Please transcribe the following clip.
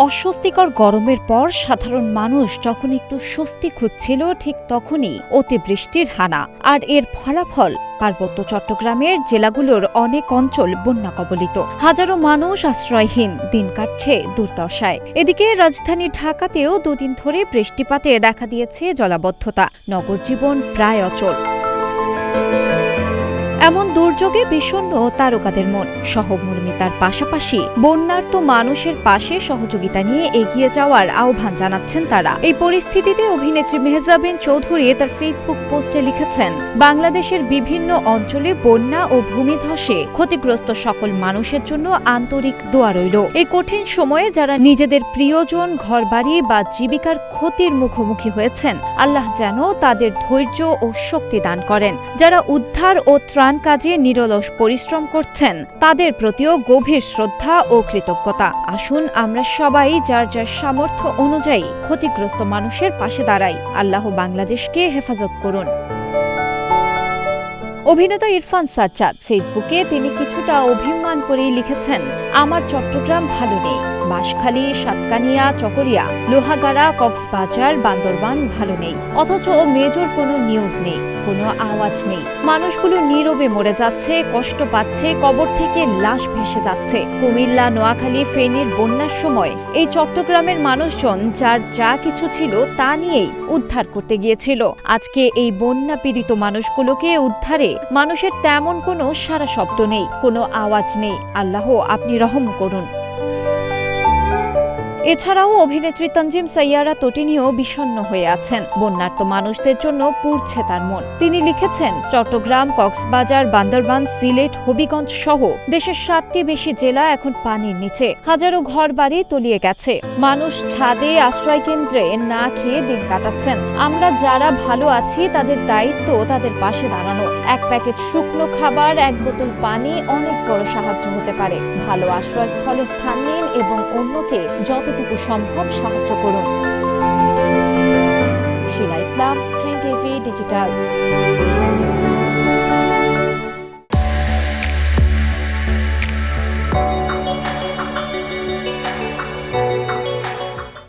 অস্বস্তিকর গরমের পর সাধারণ মানুষ যখন একটু স্বস্তি খুঁজছিল, ঠিক তখনই অতিবৃষ্টির হানা। আর এর ফলাফল পার্বত্য চট্টগ্রামের জেলাগুলোর অনেক অঞ্চল বন্যা কবলিত। হাজারো মানুষ আশ্রয়হীন, দিন কাটছে দুর্দশায়। এদিকে রাজধানী ঢাকাতেও দুদিন ধরে বৃষ্টিপাতে দেখা দিয়েছে জলাবদ্ধতা, নগর জীবন প্রায় অচল। এমন দুর্যোগে বিষণ্ণ তারকাদের মন। সহমর্মিতার পাশাপাশি বন্যার্ত মানুষের পাশে সহযোগিতা নিয়ে এগিয়ে যাওয়ার আহ্বান জানাচ্ছেন তারা। এই পরিস্থিতিতে অভিনেত্রী মেহজাবিন চৌধুরী তার ফেসবুক পোস্টে লিখেছেন, বাংলাদেশের বিভিন্ন অঞ্চলে বন্যা ও ভূমিধসে ক্ষতিগ্রস্ত সকল মানুষের জন্য আন্তরিক দোয়া রইল। এই কঠিন সময়ে যারা নিজেদের প্রিয়জন, ঘরবাড়ি বা জীবিকার ক্ষতির মুখোমুখি হয়েছেন, আল্লাহ যেন তাদের ধৈর্য ও শক্তি দান করেন। যারা উদ্ধার ও ত্রাণ কাজে নিরলস পরিশ্রম করছেন, তাদের প্রতিও গভীর শ্রদ্ধা ও কৃতজ্ঞতা। আসুন আমরা সবাই যার যার সামর্থ্য অনুযায়ী ক্ষতিগ্রস্ত মানুষের পাশে দাঁড়াই। আল্লাহ বাংলাদেশকে হেফাজত করুন। অভিনেতা ইরফান সাজ্জাদ ফেসবুকে তিনি কিছুটা অভিমান করেই লিখেছেন, আমার চট্টগ্রাম ভালো নেই। বাঁশখালী, সাতকানিয়া, চকরিয়া, লোহাগাড়া, কক্সবাজার, বান্দরবান ভালো নেই। অথচ মেজর কোনো নিউজ নেই, কোনো আওয়াজ নেই। মানুষগুলো নীরবে মরে যাচ্ছে, কষ্ট পাচ্ছে, কবর থেকে লাশ ভেসে যাচ্ছে। কুমিল্লা, নোয়াখালী, ফেনীর বন্যার সময় এই চট্টগ্রামের মানুষজন যার যা কিছু ছিল তা নিয়েই উদ্ধার করতে গিয়েছিল। আজকে এই বন্যা পীড়িত মানুষগুলোকে উদ্ধারে মানুষের তেমন কোনো সারা শব্দ নেই, কোনো আওয়াজ নেই। আল্লাহ আপনি রহম করুন। এছাড়াও অভিনেত্রী তানজিম সাইয়ারা তটিনীও বিষণ্ণ হয়ে আছেন। বন্যার্ত মানুষদের জন্য পুড়ছে তার মন। তিনি লিখেছেন, চট্টগ্রাম, কক্সবাজার, বান্দরবান, সিলেট, হবিগঞ্জ সহ দেশের 7টি বেশি জেলা এখন পানির নিচে। হাজারো ঘরবাড়ি তলিয়ে গেছে। মানুষ ছাদে, আশ্রয় কেন্দ্রে না খেয়ে দিন কাটাচ্ছেন। আমরা যারা ভালো আছি তাদের দায়িত্ব তাদের পাশে দাঁড়ানো। এক প্যাকেট শুকনো খাবার, এক বোতল পানি অনেক বড় সাহায্য হতে পারে। ভালো আশ্রয়স্থলে স্থান নিন এবং অন্যকে যতটুকু সম্ভব সাহায্য করুন। শিলা ইসলাম, টিভি ডিজিটাল।